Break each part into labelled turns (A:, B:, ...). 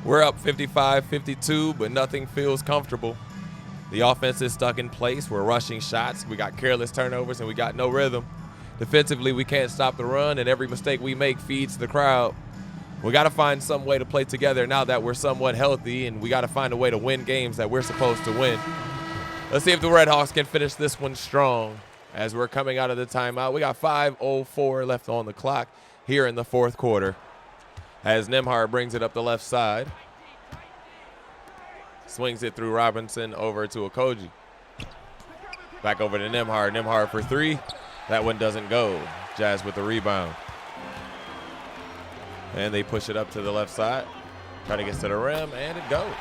A: We're up 55-52, but nothing feels comfortable. The offense is stuck in place. We're rushing shots. We got careless turnovers, and we got no rhythm. Defensively, we can't stop the run, and every mistake we make feeds the crowd. We got to find some way to play together now that we're somewhat healthy, and we got to find a way to win games that we're supposed to win. Let's see if the Redhawks can finish this one strong as we're coming out of the timeout. We got 5:04 left on the clock here in the fourth quarter as Nembhard brings it up the left side. Swings it through Robinson over to Okogie. Back over to Nembhard. Nembhard for three. That one doesn't go. Jazz with the rebound. And they push it up to the left side. Try to get to the rim, and it goes.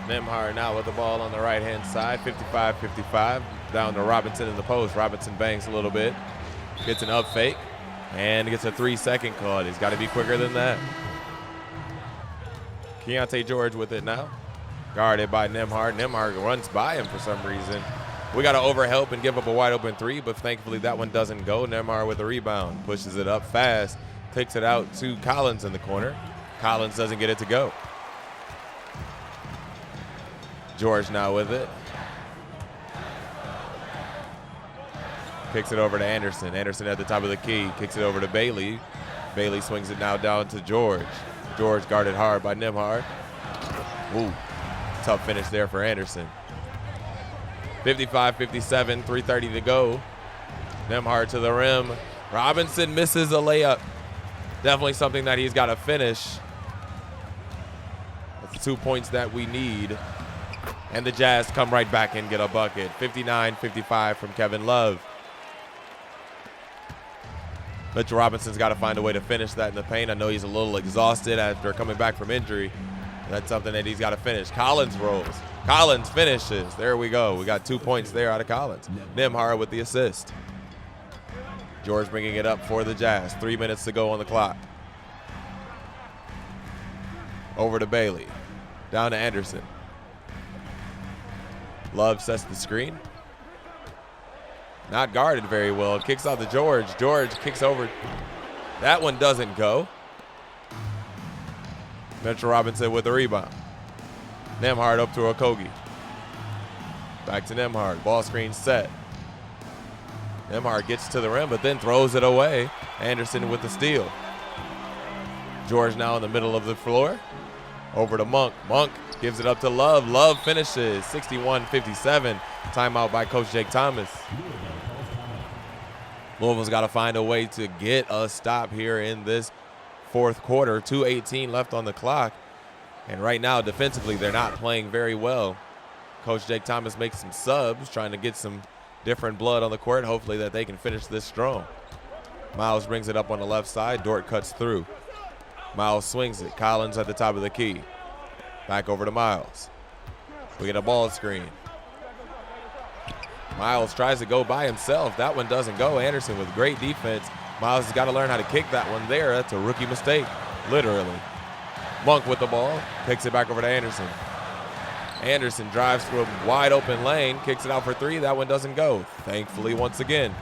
A: Nembhard now with the ball on the right-hand side. 55-55. Down to Robinson in the post. Robinson bangs a little bit. Gets an up fake. And gets a 3-second call. He's got to be quicker than that. Keontae George with it now. Guarded by Nembhard. Nembhard runs by him for some reason. We got to overhelp and give up a wide open three, but thankfully that one doesn't go. Nembhard with the rebound. Pushes it up fast. Takes it out to Collins in the corner. Collins doesn't get it to go. George now with it. Kicks it over to Anderson. Anderson at the top of the key. Kicks it over to Bailey. Bailey swings it now down to George. George guarded hard by Nembhard. Ooh, tough finish there for Anderson. 55-57, 3:30 to go. Nembhard to the rim. Robinson misses a layup. Definitely something that he's got to finish. That's 2 points that we need. And the Jazz come right back and get a bucket. 59-55 from Kevin Love. Mitchell Robinson's got to find a way to finish that in the paint. I know he's a little exhausted after coming back from injury. That's something that he's got to finish. Collins rolls. Collins finishes. There we go. We got 2 points there out of Collins. Nembhard with the assist. George bringing it up for the Jazz. 3 minutes to go on the clock. Over to Bailey. Down to Anderson. Love sets the screen. Not guarded very well. Kicks out to George. George kicks over. That one doesn't go. Mitchell Robinson with the rebound. Nembhard up to Okogie. Back to Nembhard. Ball screen set. Nembhard gets to the rim, but then throws it away. Anderson with the steal. George now in the middle of the floor. Over to Monk. Monk gives it up to Love. Love finishes. 61-57. Timeout by Coach Jake Thomas. Louisville's got to find a way to get a stop here in this fourth quarter. 2:18 left on the clock. And right now, defensively, they're not playing very well. Coach Jake Thomas makes some subs, trying to get some different blood on the court, hopefully that they can finish this strong. Miles brings it up on the left side. Dort cuts through. Miles swings it. Collins at the top of the key. Back over to Miles. We get a ball screen. Miles tries to go by himself. That one doesn't go. Anderson with great defense. Miles has got to learn how to kick that one there. That's a rookie mistake, literally. Monk with the ball. Kicks it back over to Anderson. Anderson drives through a wide open lane. Kicks it out for three. That one doesn't go. Thankfully, once again.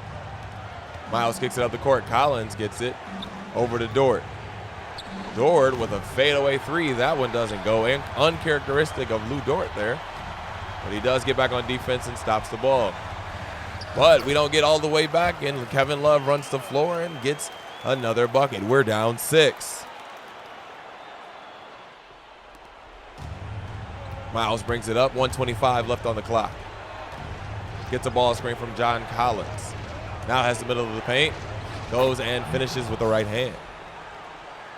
A: Miles kicks it up the court. Collins gets it over to Dort. Dort with a fadeaway three. That one doesn't go. Uncharacteristic of Lou Dort there. But he does get back on defense and stops the ball. But we don't get all the way back, and Kevin Love runs the floor and gets another bucket. We're down 6. Miles brings it up. 1:25 left on the clock. Gets a ball screen from John Collins. Now has the middle of the paint. Goes and finishes with the right hand.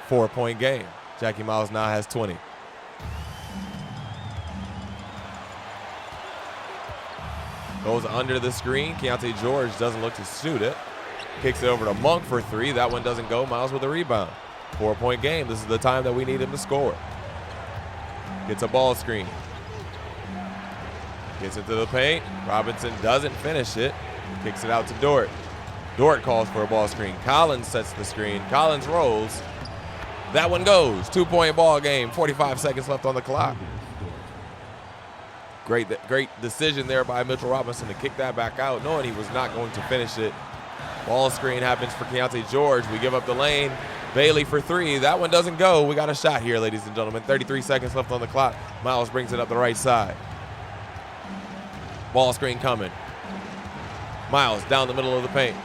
A: 4-point game. Jackie Miles now has 20. Goes under the screen. Keontae George doesn't look to shoot it. Kicks it over to Monk for three. That one doesn't go. Miles with a rebound. 4-point game. This is the time that we need him to score. Gets a ball screen. Gets into the paint. Robinson doesn't finish it. Kicks it out to Dort. Dort calls for a ball screen. Collins sets the screen. Collins rolls. That one goes. 2-point ball game. 45 seconds left on the clock. Great decision there by Mitchell Robinson to kick that back out, knowing he was not going to finish it. Ball screen happens for Keontae George. We give up the lane. Bailey for three. That one doesn't go. We got a shot here, ladies and gentlemen. 33 seconds left on the clock. Miles brings it up the right side. Ball screen coming. Miles down the middle of the paint.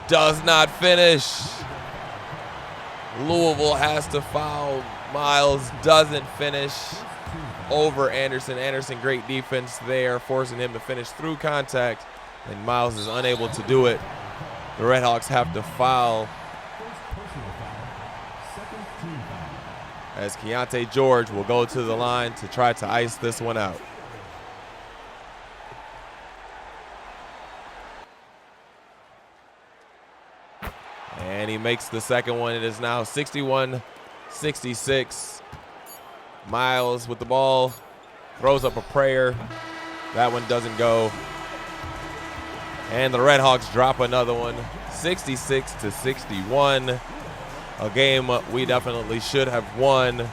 A: Does not finish. Louisville has to foul. Miles doesn't finish over Anderson. Anderson, great defense there, forcing him to finish through contact, and Miles is unable to do it. The Redhawks have to foul as Keontae George will go to the line to try to ice this one out. And he makes the second one. It is now 61-66. Miles with the ball, throws up a prayer. That one doesn't go. And the Redhawks drop another one, 66-61. A game we definitely should have won.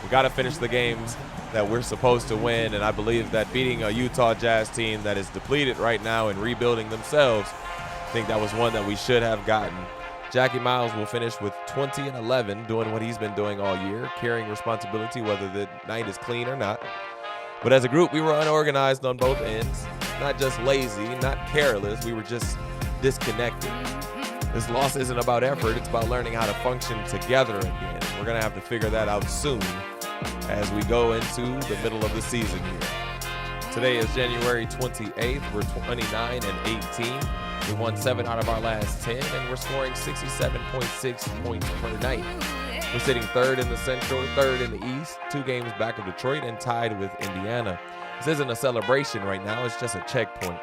A: We got to finish the games that we're supposed to win, and I believe that beating a Utah Jazz team that is depleted right now and rebuilding themselves, I think that was one that we should have gotten. Jackie Miles will finish with 20 and 11, doing what he's been doing all year, carrying responsibility whether the night is clean or not. But as a group, we were unorganized on both ends, not just lazy, not careless, we were just disconnected. This loss isn't about effort, it's about learning how to function together again. We're gonna have to figure that out soon as we go into the middle of the season here. Today is January 28th, we're 29 and 18. We won 7 out of our last 10, and we're scoring 67.6 points per night. We're sitting third in the Central, third in the East, 2 games back of Detroit, and tied with Indiana. This isn't a celebration right now, it's just a checkpoint.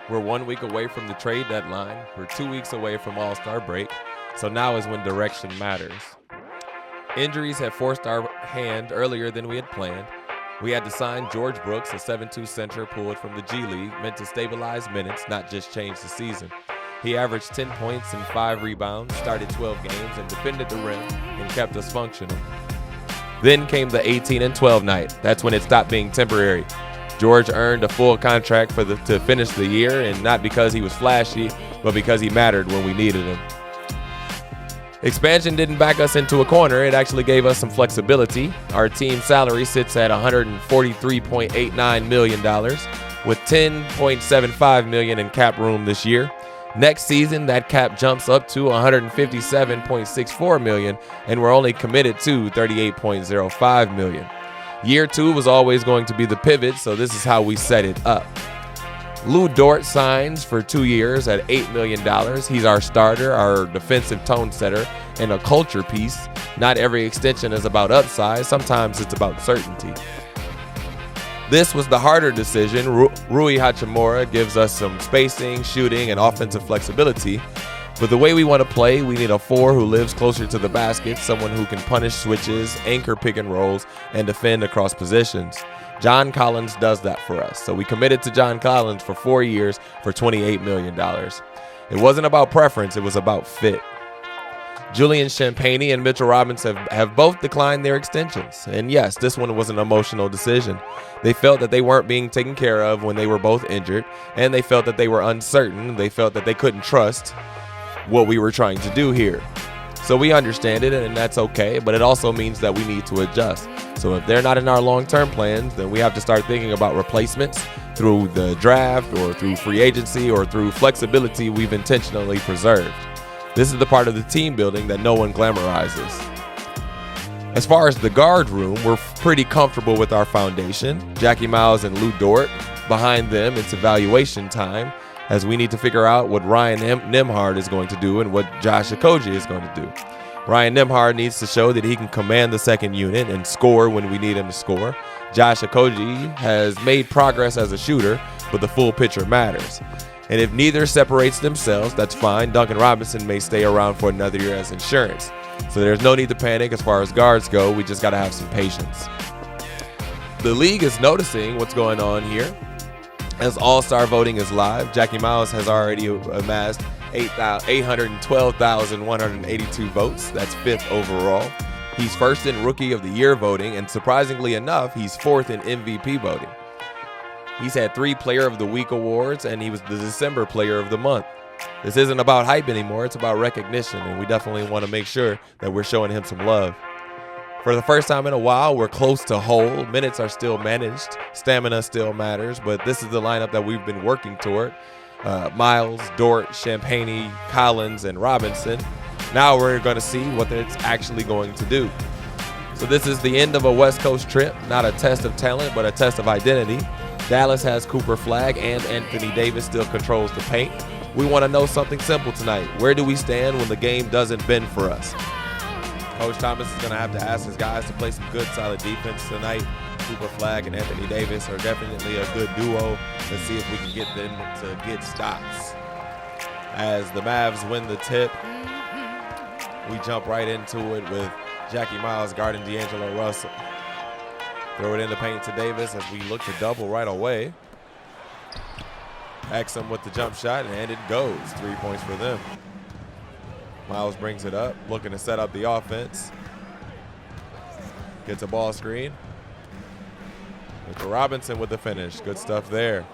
A: We're 1 week away from the trade deadline. We're 2 weeks away from All-Star break, so now is when direction matters. Injuries have forced our hand earlier than we had planned. We had to sign George Brooks, a 7'2" center pulled from the G League, meant to stabilize minutes, not just change the season. He averaged 10 points and 5 rebounds, started 12 games, and defended the rim and kept us functional. Then came the 18 and 12 night. That's when it stopped being temporary. George earned a full contract to finish the year, and not because he was flashy, but because he mattered when we needed him. Expansion didn't back us into a corner. It actually gave us some flexibility. Our team salary sits at $143.89 million with $10.75 million in cap room this year. Next season, that cap jumps up to $157.64 million, and we're only committed to $38.05 million. Year 2 was always going to be the pivot, so this is how we set it up. Lou Dort signs for 2 years at $8 million. He's our starter, our defensive tone setter, and a culture piece. Not every extension is about upside. Sometimes it's about certainty. This was the harder decision. Rui Hachimura gives us some spacing, shooting, and offensive flexibility. But the way we want to play, we need a 4 who lives closer to the basket, someone who can punish switches, anchor pick and rolls, and defend across positions. John Collins does that for us. So we committed to John Collins for 4 years for $28 million. It wasn't about preference, it was about fit. Julian Champagnie and Mitchell Robinson have both declined their extensions. And yes, this one was an emotional decision. They felt that they weren't being taken care of when they were both injured, and they felt that they were uncertain. They felt that they couldn't trust what we were trying to do here. So we understand it, and that's okay, but it also means that we need to adjust. So if they're not in our long-term plans, then we have to start thinking about replacements through the draft or through free agency or through flexibility we've intentionally preserved. This is the part of the team building that no one glamorizes. As far as the guard room, we're pretty comfortable with our foundation. Jackie Miles and Lou Dort. Behind them, it's evaluation time, as we need to figure out what Ryan Nembhard is going to do and what Josh Okogie is going to do. Ryan Nembhard needs to show that he can command the second unit and score when we need him to score. Josh Okogie has made progress as a shooter, but the full picture matters. And if neither separates themselves, that's fine. Duncan Robinson may stay around for another year as insurance. So there's no need to panic as far as guards go. We just got to have some patience. The league is noticing what's going on here. As All-Star voting is live, Jackie Miles has already amassed 812,182 votes. That's 5th overall. He's first in Rookie of the Year voting, and surprisingly enough, he's 4th in MVP voting. He's had 3 Player of the Week awards, and he was the December Player of the Month. This isn't about hype anymore. It's about recognition, and we definitely want to make sure that we're showing him some love. For the first time in a while, we're close to whole. Minutes are still managed. Stamina still matters, but this is the lineup that we've been working toward. Miles, Dort, Champagnie, Collins, and Robinson. Now we're going to see what it's actually going to do. So this is the end of a West Coast trip, not a test of talent, but a test of identity. Dallas has Cooper Flagg, and Anthony Davis still controls the paint. We want to know something simple tonight. Where do we stand when the game doesn't bend for us? Coach Thomas is going to have to ask his guys to play some good, solid defense tonight. Cooper Flagg and Anthony Davis are definitely a good duo. Let's see if we can get them to get stops. As the Mavs win the tip, we jump right into it with Jackie Miles guarding D'Angelo Russell. Throw it in the paint to Davis as we look to double right away. Exum with the jump shot, and it goes. 3 points for them. Miles brings it up, looking to set up the offense. Gets a ball screen. Mr. Robinson with the finish. Good stuff there.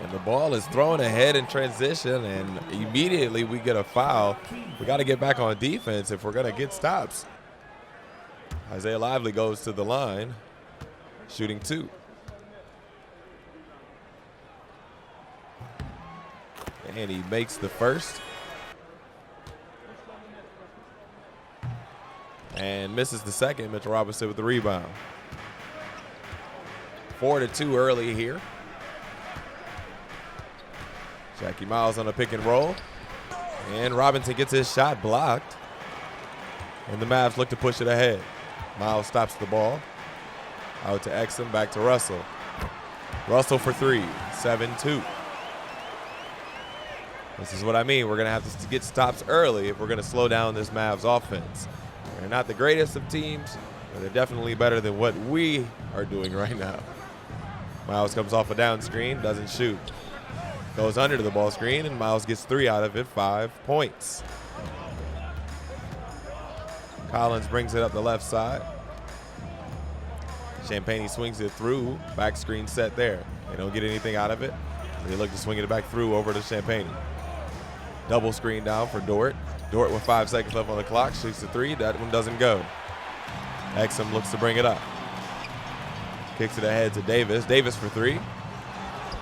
A: And the ball is thrown ahead in transition, and immediately we get a foul. We got to get back on defense if we're going to get stops. Isaiah Lively goes to the line, shooting 2. And he makes the first. And misses the second. Mitchell Robinson with the rebound. 4-2 early here. Jackie Miles on a pick and roll. And Robinson gets his shot blocked. And the Mavs look to push it ahead. Miles stops the ball. Out to Exum, back to Russell. Russell for 3, 7-2. This is what I mean. We're going to have to get stops early if we're going to slow down this Mavs offense. They're not the greatest of teams, but they're definitely better than what we are doing right now. Miles comes off a down screen, doesn't shoot. Goes under to the ball screen, and Miles gets 3 out of it, 5 points. Collins brings it up the left side. Champagnie swings it through. Back screen set there. They don't get anything out of it. They look to swing it back through over to Champagnie. Double screen down for Dort. Dort with 5 seconds left on the clock. Shoots the 3. That one doesn't go. Exum looks to bring it up. Kicks it ahead to Davis. Davis for 3.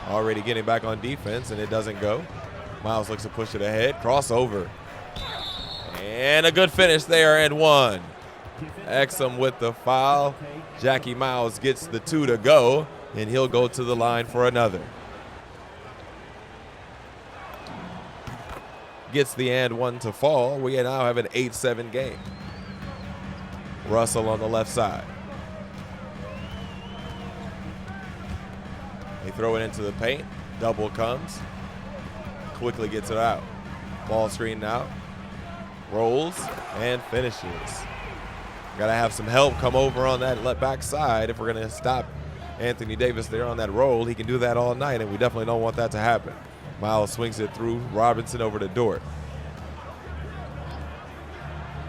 A: Already getting back on defense, and it doesn't go. Miles looks to push it ahead. Crossover. And a good finish there, and 1. Exum with the foul. Jackie Miles gets the 2 to go, and he'll go to the line for another. Gets the and 1 to fall. We now have an 8-7 game. Russell on the left side. They throw it into the paint. Double comes. Quickly gets it out. Ball screen now. Rolls and finishes. Got to have some help come over on that back side if we're going to stop Anthony Davis there on that roll. He can do that all night, and we definitely don't want that to happen. Miles swings it through. Robinson over to Dort.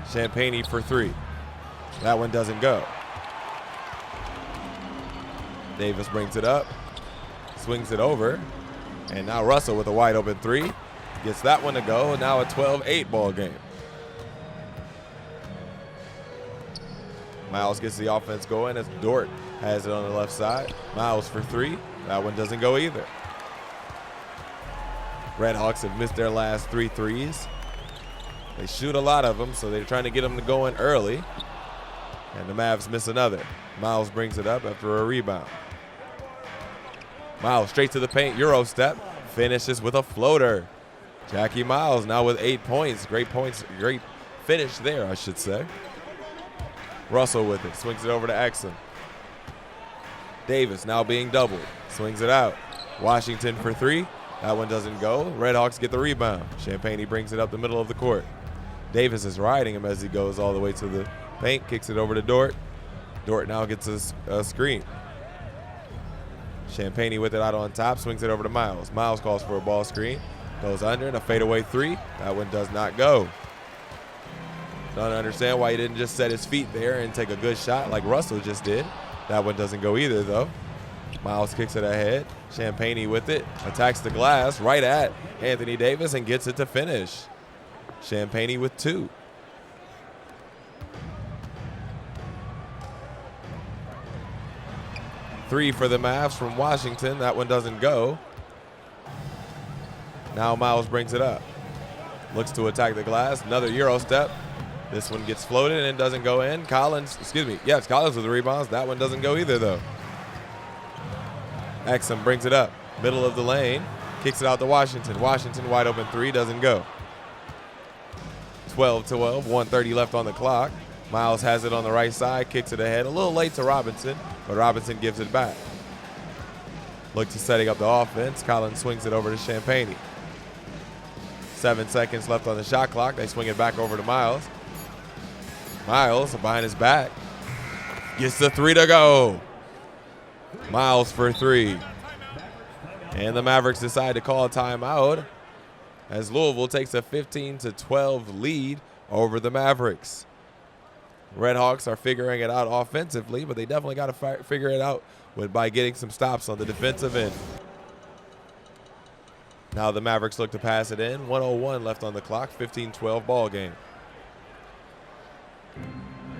A: Champagnie for 3. That one doesn't go. Davis brings it up. Swings it over. And now Russell with a wide open 3. Gets that one to go. Now a 12-8 ball game. Miles gets the offense going as Dort has it on the left side. Miles for 3. That one doesn't go either. Redhawks have missed their last 3 threes. They shoot a lot of them, so they're trying to get them to go in early. And the Mavs miss another. Miles brings it up after a rebound. Miles straight to the paint, Euro step, finishes with a floater. Jackie Miles now with 8 points. Great finish there, I should say. Russell with it, swings it over to Exum. Davis now being doubled, swings it out. Washington for 3. That one doesn't go. Redhawks get the rebound. Champagnie brings it up the middle of the court. Davis is riding him as he goes all the way to the paint, kicks it over to Dort. Dort now gets a screen. Champagnie with it out on top, swings it over to Miles. Miles calls for a ball screen, goes under, and a fadeaway 3. That one does not go. Don't understand why he didn't just set his feet there and take a good shot like Russell just did. That one doesn't go either, though. Miles kicks it ahead. Champagne with it. Attacks the glass right at Anthony Davis and gets it to finish. Champagne with 2. Three for the Mavs from Washington. That one doesn't go. Now Miles brings it up. Looks to attack the glass. Another Euro step. This one gets floated and doesn't go in. Collins with the rebounds. That one doesn't go either, though. Exum brings it up. Middle of the lane. Kicks it out to Washington. Washington wide open 3. Doesn't go. 12-12. 1:30 left on the clock. Miles has it on the right side. Kicks it ahead. A little late to Robinson, but Robinson gives it back. Look to setting up the offense. Collins swings it over to Champagne. 7 seconds left on the shot clock. They swing it back over to Miles. Miles behind his back. Gets the 3 to go. Miles for 3. And the Mavericks decide to call a timeout as Louisville takes a 15-12 lead over the Mavericks. Redhawks are figuring it out offensively, but they definitely got to figure it out by getting some stops on the defensive end. Now the Mavericks look to pass it in. 1:01 left on the clock. 15-12 ball game.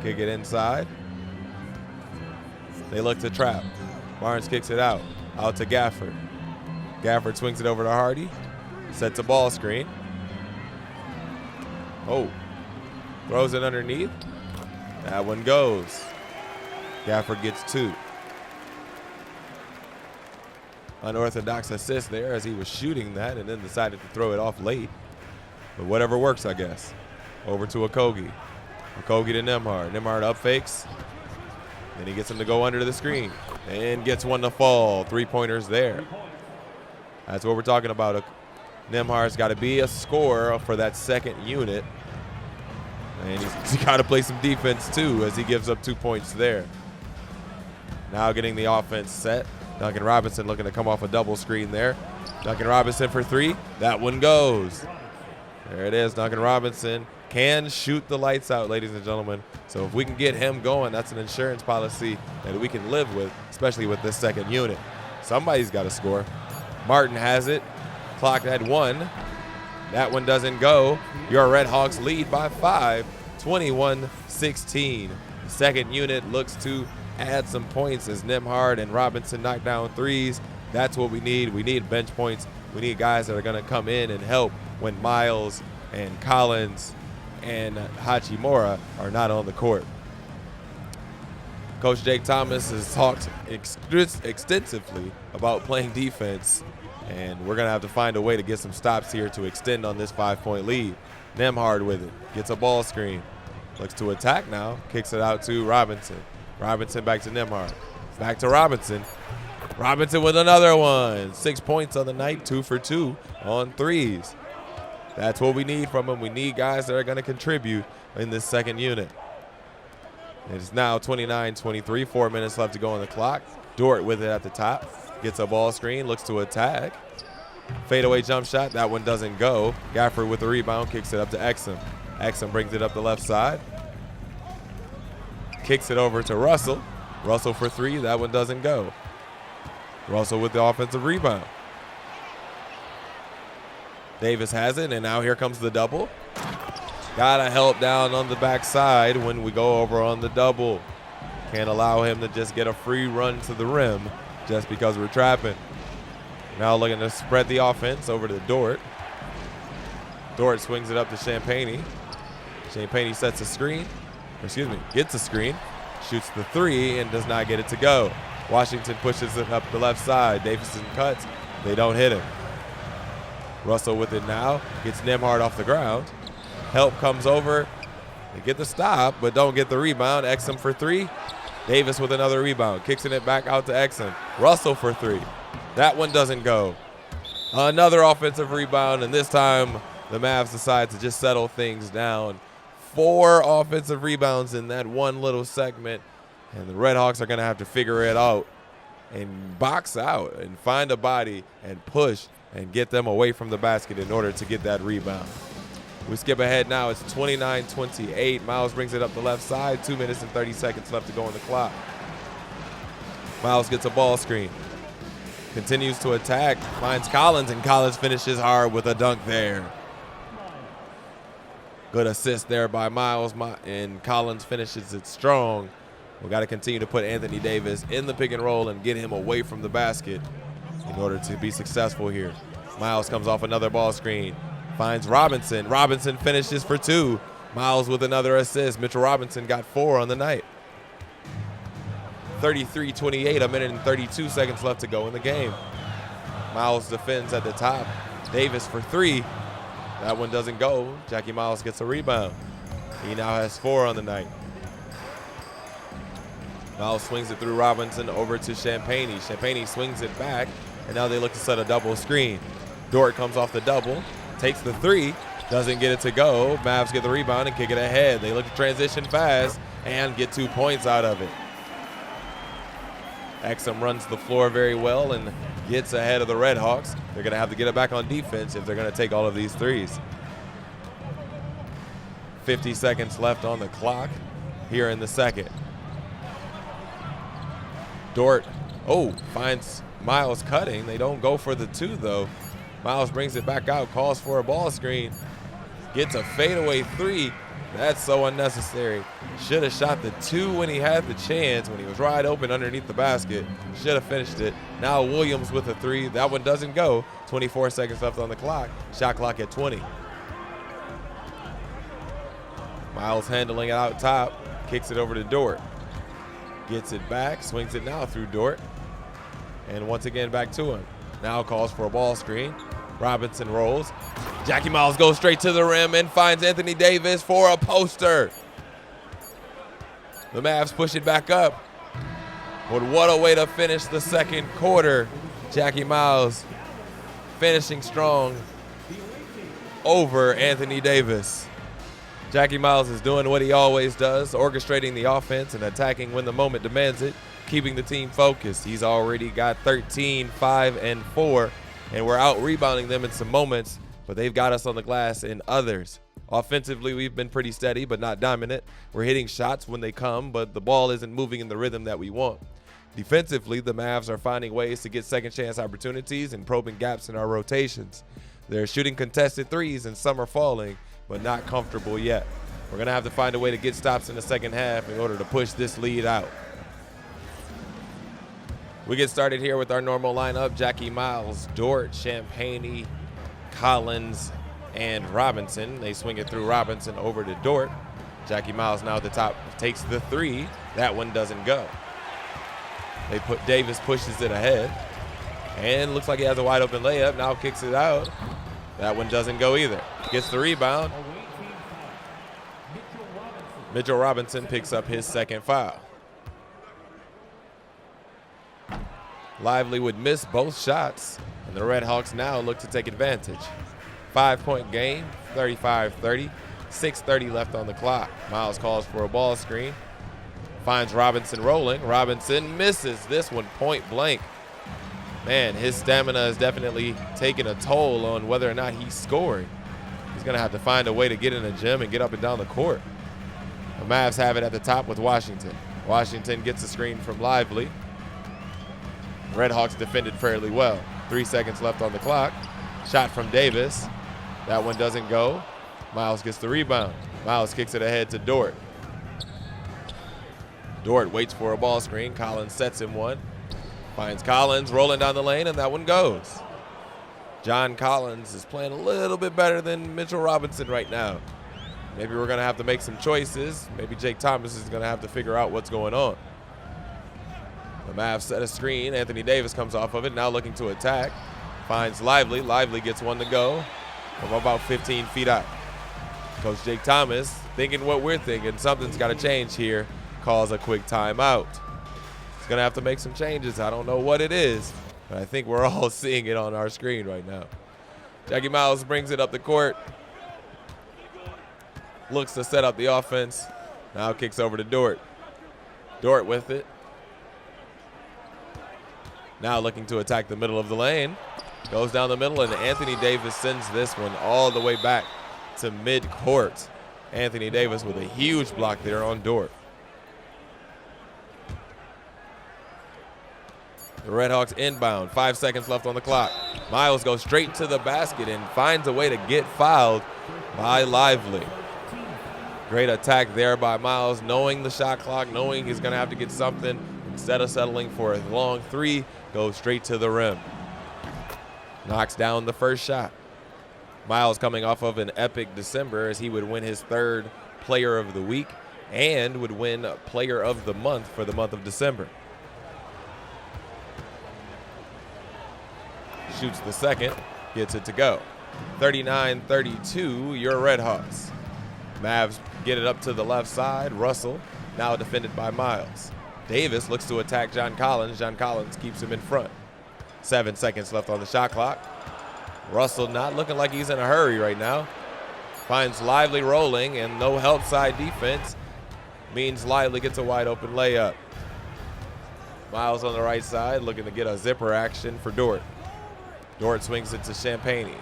A: Kick it inside. They look to trap. Barnes kicks it out. Out to Gafford. Gafford swings it over to Hardy. Sets a ball screen. Oh. Throws it underneath. That one goes. Gafford gets 2. Unorthodox assist there as he was shooting that and then decided to throw it off late. But whatever works, I guess. Over to Okogie. Okogie to Nembhard. Nembhard up fakes. Then he gets him to go under the screen and gets one to fall. 3-pointers there. That's what we're talking about. Nembhard's got to be a scorer for that second unit. And he's got to play some defense, too, as he gives up 2 points there. Now getting the offense set. Duncan Robinson looking to come off a double screen there. Duncan Robinson for 3. That one goes. There it is. Duncan Robinson can shoot the lights out, ladies and gentlemen. So if we can get him going, that's an insurance policy that we can live with, especially with this second unit. Somebody's got to score. Martin has it. Clock at 1. That one doesn't go. Your Redhawks lead by 5, 21-16. The second unit looks to add some points as Nembhard and Robinson knock down 3s. That's what we need. We need bench points. We need guys that are going to come in and help when Miles and Collins and Hachimura are not on the court. Coach Jake Thomas has talked extensively about playing defense, and we're going to have to find a way to get some stops here to extend on this 5-point lead. Nembhard with it. Gets a ball screen. Looks to attack now. Kicks it out to Robinson. Robinson back to Nembhard. Back to Robinson. Robinson with another one. 6 points on the night, 2 for 2 on 3s. That's what we need from him. We need guys that are going to contribute in this second unit. It's now 29-23, 4 minutes left to go on the clock. Dort with it at the top. Gets a ball screen, looks to attack. Fadeaway jump shot, that one doesn't go. Gafford with the rebound, kicks it up to Exum. Exum brings it up the left side. Kicks it over to Russell. Russell for 3, that one doesn't go. Russell with the offensive rebound. Davis has it, and now here comes the double. Gotta help down on the backside when we go over on the double. Can't allow him to just get a free run to the rim just because we're trapping. Now looking to spread the offense over to Dort. Dort swings it up to Champagne. Champagne sets a screen. Gets a screen. Shoots the 3 and does not get it to go. Washington pushes it up the left side. Davison cuts. They don't hit him. Russell with it now. Gets Nembhard off the ground. Help comes over. They get the stop, but don't get the rebound. Exum for 3. Davis with another rebound. Kicking it back out to Exum. Russell for 3. That one doesn't go. Another offensive rebound, and this time the Mavs decide to just settle things down. 4 offensive rebounds in that one little segment, and the Redhawks are going to have to figure it out and box out and find a body and push and get them away from the basket in order to get that rebound. We skip ahead now. It's 29-28. Miles brings it up the left side. 2 minutes and 30 seconds left to go on the clock. Miles gets a ball screen. Continues to attack, finds Collins, and Collins finishes hard with a dunk there. Good assist there by Miles, and Collins finishes it strong. We got to continue to put Anthony Davis in the pick and roll and get him away from the basket in order to be successful here. Miles comes off another ball screen, finds Robinson. Robinson finishes for 2. Miles with another assist. Mitchell Robinson got 4 on the night. 33-28, a minute and 32 seconds left to go in the game. Miles defends at the top. Davis for 3. That one doesn't go. Jackie Miles gets a rebound. He now has 4 on the night. Miles swings it through Robinson over to Champagne. Champagne swings it back, and now they look to set a double screen. Dort comes off the double, takes the 3, doesn't get it to go. Mavs get the rebound and kick it ahead. They look to transition fast and get 2 points out of it. Exum runs the floor very well and gets ahead of the Redhawks. They're going to have to get it back on defense if they're going to take all of these threes. 50 seconds left on the clock here in the second. Dort, finds Miles cutting. They don't go for the 2, though. Miles brings it back out, calls for a ball screen, gets a fadeaway 3. That's so unnecessary. Should have shot the 2 when he had the chance, when he was wide open underneath the basket. Should have finished it. Now Williams with a 3. That one doesn't go. 24 seconds left on the clock. Shot clock at 20. Miles handling it out top. Kicks it over to Dort. Gets it back. Swings it now through Dort. And once again back to him. Now calls for a ball screen. Robinson rolls. Jackie Miles goes straight to the rim and finds Anthony Davis for a poster. The Mavs push it back up. But what a way to finish the second quarter. Jackie Miles finishing strong over Anthony Davis. Jackie Miles is doing what he always does, orchestrating the offense and attacking when the moment demands it, keeping the team focused. He's already got 13, 5, and 4. And we're out rebounding them in some moments, but they've got us on the glass in others. Offensively, we've been pretty steady, but not dominant. We're hitting shots when they come, but the ball isn't moving in the rhythm that we want. Defensively, the Mavs are finding ways to get second chance opportunities and probing gaps in our rotations. They're shooting contested threes and some are falling, but not comfortable yet. We're going to have to find a way to get stops in the second half in order to push this lead out. We get started here with our normal lineup. Jackie Miles, Dort, Champagne, Collins, and Robinson. They swing it through Robinson over to Dort. Jackie Miles now at the top takes the 3. That one doesn't go. Davis pushes it ahead. And looks like he has a wide open layup. Now kicks it out. That one doesn't go either. Gets the rebound. Mitchell Robinson picks up his second foul. Lively would miss both shots, and the Redhawks now look to take advantage. 5-point game, 35-30, 6:30 left on the clock. Miles calls for a ball screen, finds Robinson rolling. Robinson misses this one point blank. Man, his stamina is definitely taking a toll on whether or not he's scoring. He's going to have to find a way to get in the gym and get up and down the court. The Mavs have it at the top with Washington. Washington gets a screen from Lively. Redhawks defended fairly well. 3 seconds left on the clock. Shot from Davis. That one doesn't go. Miles gets the rebound. Miles kicks it ahead to Dort. Dort waits for a ball screen. Collins sets him one. Finds Collins rolling down the lane, and that one goes. John Collins is playing a little bit better than Mitchell Robinson right now. Maybe we're going to have to make some choices. Maybe Jake Thomas is going to have to figure out what's going on. The Mavs set a screen. Anthony Davis comes off of it, now looking to attack. Finds Lively. Lively gets one to go from about 15 feet out. Coach Jake Thomas, thinking what we're thinking, something's got to change here, calls a quick timeout. He's going to have to make some changes. I don't know what it is, but I think we're all seeing it on our screen right now. Jackie Miles brings it up the court. Looks to set up the offense. Now kicks over to Dort. Dort with it. Now looking to attack the middle of the lane. Goes down the middle, and Anthony Davis sends this one all the way back to mid-court. Anthony Davis with a huge block there on Dort. The Redhawks inbound, 5 seconds left on the clock. Miles goes straight to the basket and finds a way to get fouled by Lively. Great attack there by Miles, knowing the shot clock, knowing he's going to have to get something. Instead of settling for a long three, goes straight to the rim. Knocks down the first shot. Miles coming off of an epic December as he would win his 3rd Player of the Week and would win Player of the Month for the month of December. Shoots the second, gets it to go. 39-32, your Redhawks. Mavs get it up to the left side. Russell now defended by Miles. Davis looks to attack John Collins. John Collins keeps him in front. 7 seconds left on the shot clock. Russell not looking like he's in a hurry right now. Finds Lively rolling, and no help side defense means Lively gets a wide open layup. Miles on the right side looking to get a zipper action for Dort. Dort swings it to Champagne.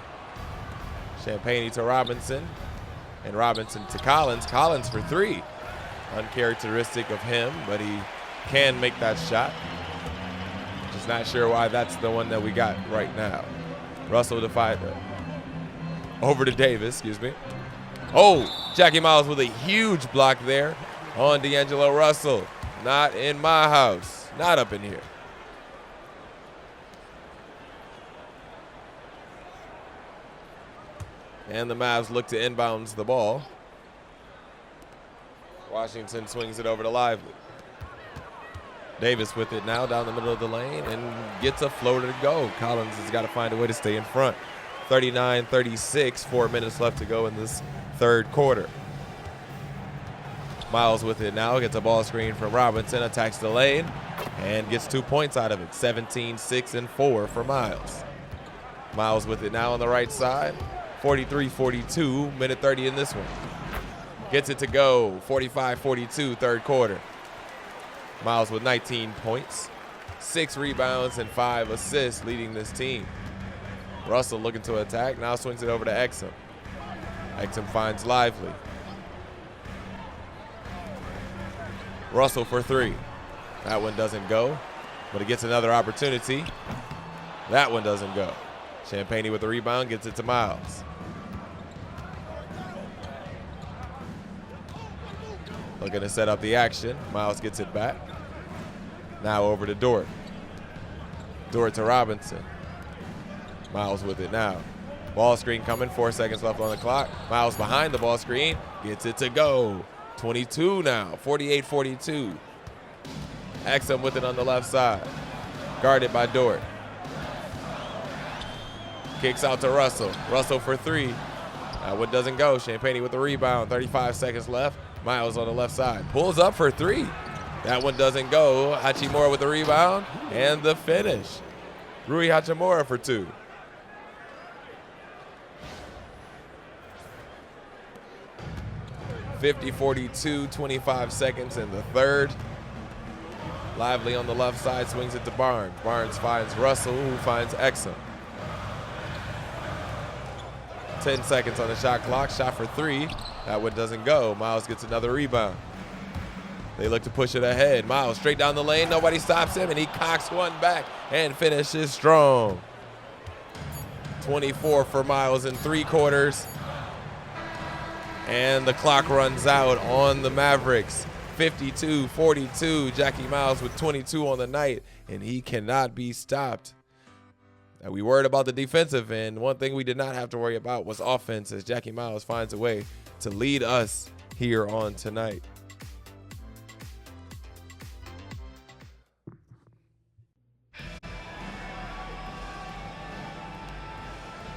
A: Champagne to Robinson, and Robinson to Collins. Collins for three. Uncharacteristic of him, but he can make that shot. Just not sure why that's the one that we got right now. Russell defied that. Over to Davis, excuse me. Oh, Jackie Miles with a huge block there on D'Angelo Russell. Not in my house, not up in here. And the Mavs look to inbounds the ball. Washington swings it over to Lively. Davis with it now down the middle of the lane and gets a floater to go. Collins has got to find a way to stay in front. 39-36, 4 minutes left to go in this third quarter. Miles with it now, gets a ball screen from Robinson, attacks the lane, and gets 2 points out of it. 17, 6, and 4 for Miles. Miles with it now on the right side. 43-42, minute 30 in this one. Gets it to go, 45-42, third quarter. Miles with 19 points, 6 rebounds, and 5 assists, leading this team. Russell looking to attack, now swings it over to Exum. Exum finds Lively. Russell for three. That one doesn't go, but he gets another opportunity. That one doesn't go. Champagne with the rebound, gets it to Miles. Looking to set up the action. Miles gets it back. Now over to Dort. Dort to Robinson. Miles with it now. Ball screen coming, 4 seconds left on the clock. Miles behind the ball screen, gets it to go. 22 now, 48-42. Exum with it on the left side. Guarded by Dort. Kicks out to Russell. Russell for three. That one doesn't go. Champagne with the rebound, 35 seconds left. Miles on the left side. Pulls up for three. That one doesn't go. Hachimura with the rebound and the finish. Rui Hachimura for two. (50-42), 25 seconds in the third. Lively on the left side swings it to Barnes. Barnes finds Russell, who finds Exum. 10 seconds on the shot clock. Shot for three. That one doesn't go. Miles gets another rebound. They look to push it ahead. Miles straight down the lane. Nobody stops him, and he cocks one back and finishes strong. 24 for Miles in 3 quarters. And the clock runs out on the Mavericks. 52-42. Jackie Miles with 22 on the night, and he cannot be stopped. Now, we worried about the defensive end. One thing we did not have to worry about was offense, as Jackie Miles finds a way to lead us here on tonight.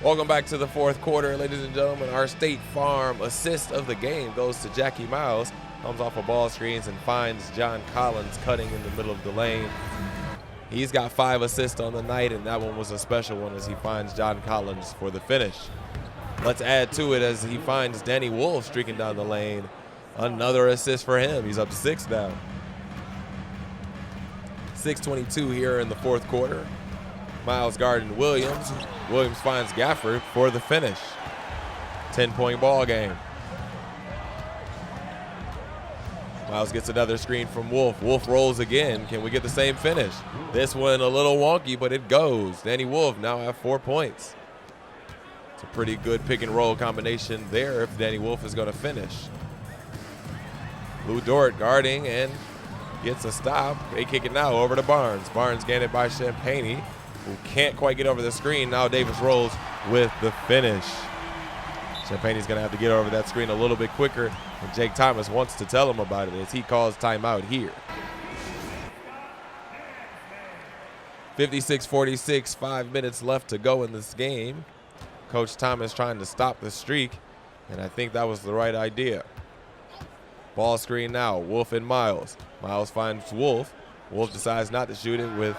A: Welcome back to the fourth quarter, ladies and gentlemen. Our State Farm assist of the game goes to Jackie Miles. Comes off of ball screens and finds John Collins cutting in the middle of the lane. He's got 5 assists on the night, and that one was a special one as he finds John Collins for the finish. Let's add to it as he finds Danny Wolf streaking down the lane. Another assist for him. He's up to 6 now. 6:22 here in the fourth quarter. Miles guarding Williams. Williams finds Gafford for the finish. 10-point ball game. Miles gets another screen from Wolf. Wolf rolls again. Can we get the same finish? This one a little wonky, but it goes. Danny Wolf now have 4 points. It's a pretty good pick and roll combination there if Danny Wolf is going to finish. Lou Dort guarding and gets a stop. They kick it now over to Barnes. Barnes gained it by Champagne, who can't quite get over the screen. Now Davis rolls with the finish. Champagne's going to have to get over that screen a little bit quicker, and Jake Thomas wants to tell him about it as he calls timeout here. 56-46, 5 minutes left to go in this game. Coach Thomas trying to stop the streak, and I think that was the right idea. Ball screen now, Wolf and Miles. Miles finds Wolf. Wolf decides not to shoot it with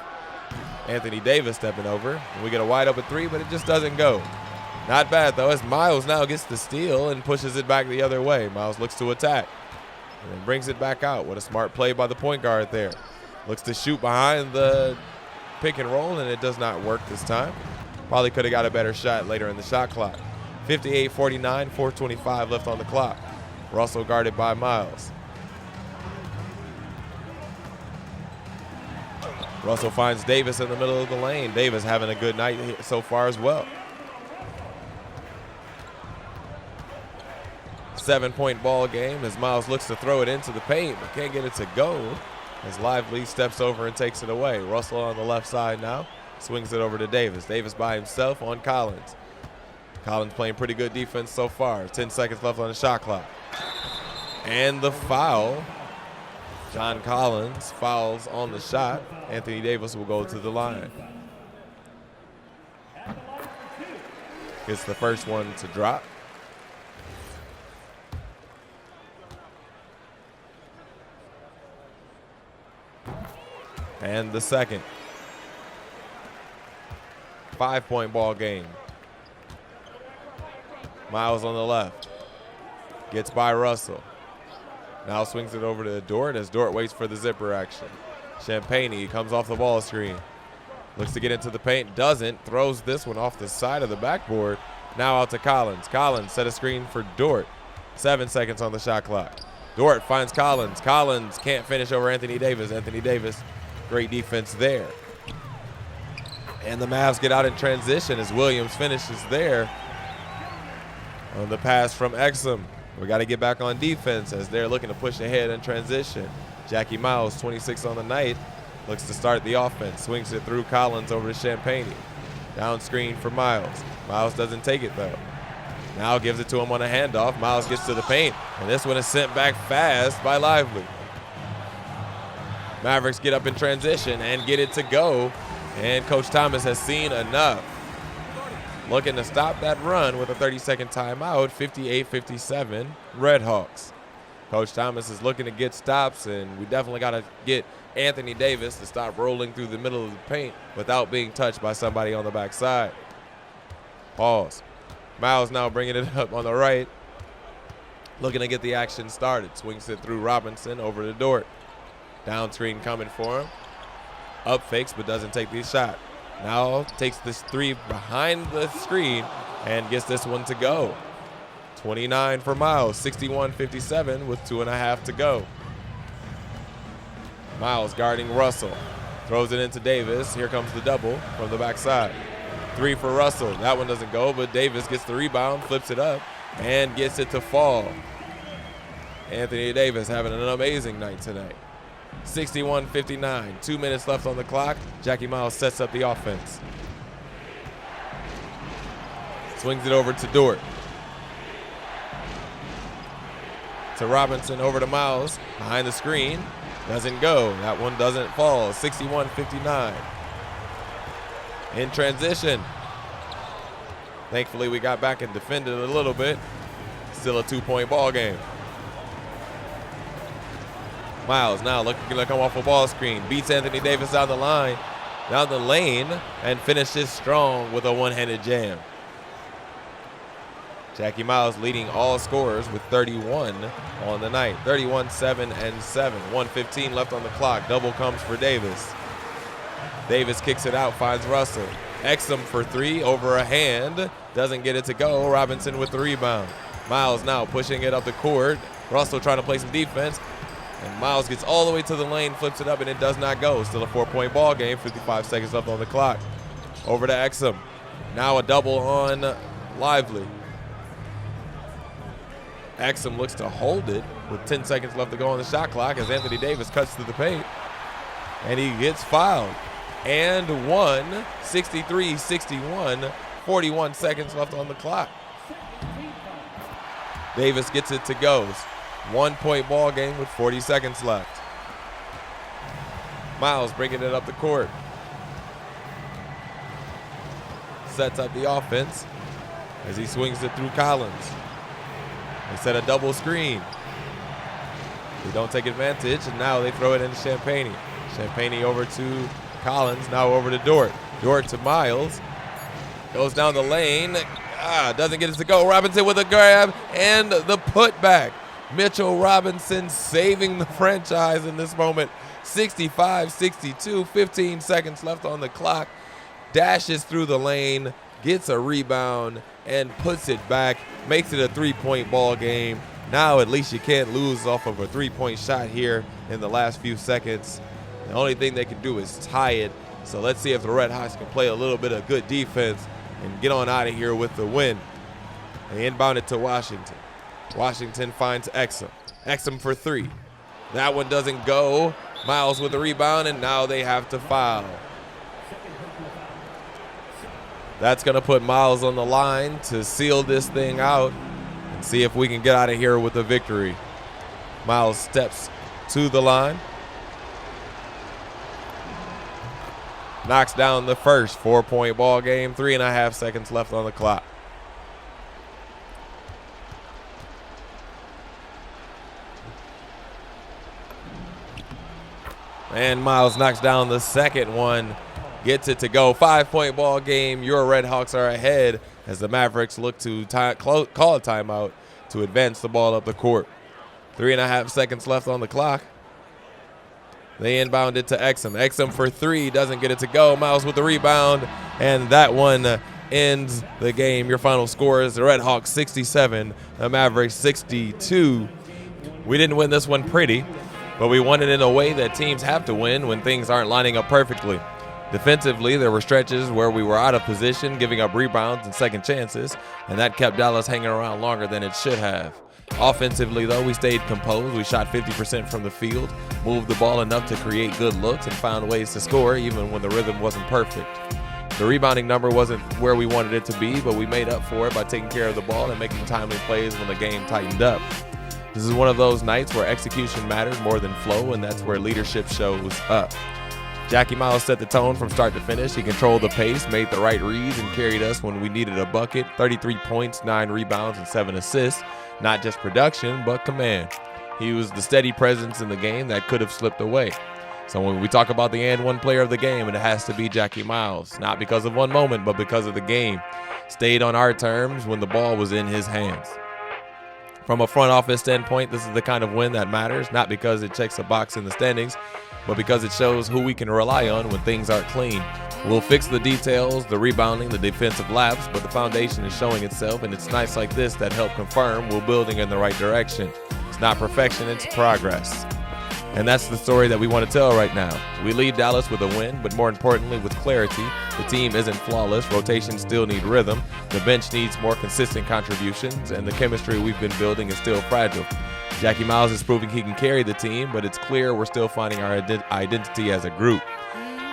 A: Anthony Davis stepping over. And we get a wide open three, but it just doesn't go. Not bad, though, as Miles now gets the steal and pushes it back the other way. Miles looks to attack and then brings it back out. What a smart play by the point guard there. Looks to shoot behind the pick and roll, and it does not work this time. Probably could have got a better shot later in the shot clock. 58-49, 4:25 left on the clock. Russell guarded by Miles. Russell finds Davis in the middle of the lane. Davis having a good night so far as well. 7-point ball game as Miles looks to throw it into the paint, but can't get it to go as Lively steps over and takes it away. Russell on the left side now, swings it over to Davis. Davis by himself on Collins. Collins playing pretty good defense so far. 10 seconds left on the shot clock. And the foul. John Collins fouls on the shot. Anthony Davis will go to the line. Gets the first one to drop. And the second. 5-point ball game. Miles on the left. Gets by Russell. Now swings it over to Dort as Dort waits for the zipper action. Champagne comes off the ball screen. Looks to get into the paint. Doesn't. Throws this one off the side of the backboard. Now out to Collins. Collins set a screen for Dort. 7 seconds on the shot clock. Dort finds Collins. Collins can't finish over Anthony Davis. Anthony Davis, great defense there. And the Mavs get out in transition as Williams finishes there on the pass from Exum. We got to get back on defense as they're looking to push ahead in transition. Jackie Miles, 26 on the night, looks to start the offense. Swings it through Collins over to Champagne. Down screen for Miles. Miles doesn't take it, though. Now gives it to him on a handoff. Miles gets to the paint, and this one is sent back fast by Lively. Mavericks get up in transition and get it to go, and Coach Thomas has seen enough. Looking to stop that run with a 30-second timeout, 58-57, Redhawks. Coach Thomas is looking to get stops, and we definitely got to get Anthony Davis to stop rolling through the middle of the paint without being touched by somebody on the backside. Pause. Miles now bringing it up on the right, looking to get the action started. Swings it through Robinson over to Dort. Down screen coming for him. Up fakes, but doesn't take the shot. Now takes this three behind the screen and gets this one to go. 29 for Miles, 61-57 with 2.5 to go. Miles guarding Russell. Throws it into Davis. Here comes the double from the backside. 3 for Russell. That one doesn't go, but Davis gets the rebound, flips it up, and gets it to fall. Anthony Davis having an amazing night tonight. 61-59, 2 minutes left on the clock. Jackie Miles sets up the offense. Swings it over to Dort. To Robinson, over to Miles, behind the screen. Doesn't go, that one doesn't fall. 61-59. In transition. Thankfully, we got back and defended a little bit. Still a 2-point ball game. Miles now looking to come off a ball screen. Beats Anthony Davis down the line, down the lane, and finishes strong with a one-handed jam. Jackie Miles leading all scorers with 31 on the night. 31, 7, and 7. 1:15 left on the clock. Double comes for Davis. Davis kicks it out, finds Russell. Exum for 3 over a hand. Doesn't get it to go. Robinson with the rebound. Miles now pushing it up the court. Russell trying to play some defense. And Miles gets all the way to the lane, flips it up, and it does not go. Still a 4-point ball game, 55 seconds left on the clock. Over to Exum. Now a double on Lively. Exum looks to hold it with 10 seconds left to go on the shot clock as Anthony Davis cuts through the paint. And he gets fouled. And one, 63-61, 41 seconds left on the clock. Davis gets it to goes. 1-point ball game with 40 seconds left. Miles bringing it up the court. Sets up the offense as he swings it through Collins. They set a double screen. They don't take advantage, and now they throw it into Champagne. Champagne over to Collins, now over to Dort. Dort to Miles. Goes down the lane. Doesn't get it to go. Robinson with a grab and the putback. Mitchell Robinson saving the franchise in this moment. 65-62, 15 seconds left on the clock. Dashes through the lane, gets a rebound, and puts it back. Makes it a 3-point ball game. Now at least you can't lose off of a 3-point shot here in the last few seconds. The only thing they can do is tie it. So let's see if the Redhawks can play a little bit of good defense and get on out of here with the win. They inbound it to Washington. Washington finds Exum. Exum for 3. That one doesn't go. Miles with the rebound, and now they have to foul. That's going to put Miles on the line to seal this thing out and see if we can get out of here with a victory. Miles steps to the line. Knocks down the first 4-point ball game. 3.5 seconds left on the clock. And Miles knocks down the second one. Gets it to go. 5-point ball game. Your Redhawks are ahead as the Mavericks look to call a timeout to advance the ball up the court. 3.5 seconds left on the clock. They inbound it to Exum. Exum for 3, doesn't get it to go. Miles with the rebound, and that one ends the game. Your final score is the Redhawks 67, the Mavericks 62. We didn't win this one pretty, but we won it in a way that teams have to win when things aren't lining up perfectly. Defensively, there were stretches where we were out of position, giving up rebounds and second chances, and that kept Dallas hanging around longer than it should have. Offensively, though, we stayed composed. We shot 50% from the field, moved the ball enough to create good looks, and found ways to score even when the rhythm wasn't perfect. The rebounding number wasn't where we wanted it to be, but we made up for it by taking care of the ball and making timely plays when the game tightened up. This is one of those nights where execution matters more than flow, and that's where leadership shows up. Jackie Miles set the tone from start to finish. He controlled the pace, made the right reads, and carried us when we needed a bucket. 33 points, 9 rebounds, and 7 assists. Not just production, but command. He was the steady presence in the game that could have slipped away. So when we talk about the and one player of the game, it has to be Jackie Miles. Not because of one moment, but because of the game. Stayed on our terms when the ball was in his hands. From a front office standpoint, this is the kind of win that matters, not because it checks a box in the standings, but because it shows who we can rely on when things aren't clean. We'll fix the details, the rebounding, the defensive lapse, but the foundation is showing itself, and it's nights like this that help confirm we're building in the right direction. It's not perfection, it's progress. And that's the story that we want to tell right now. We leave Dallas with a win, but more importantly with clarity. The team isn't flawless, rotations still need rhythm, the bench needs more consistent contributions, and the chemistry we've been building is still fragile. Jackie Miles is proving he can carry the team, but it's clear we're still finding our identity as a group.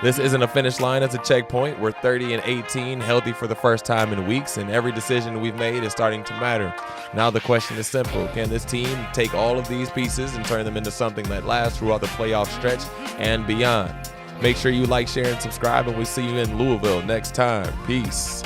A: This isn't a finish line, it's a checkpoint. We're 30-18, healthy for the first time in weeks, and every decision we've made is starting to matter. Now the question is simple. Can this team take all of these pieces and turn them into something that lasts throughout the playoff stretch and beyond? Make sure you like, share, and subscribe, and we'll see you in Louisville next time. Peace.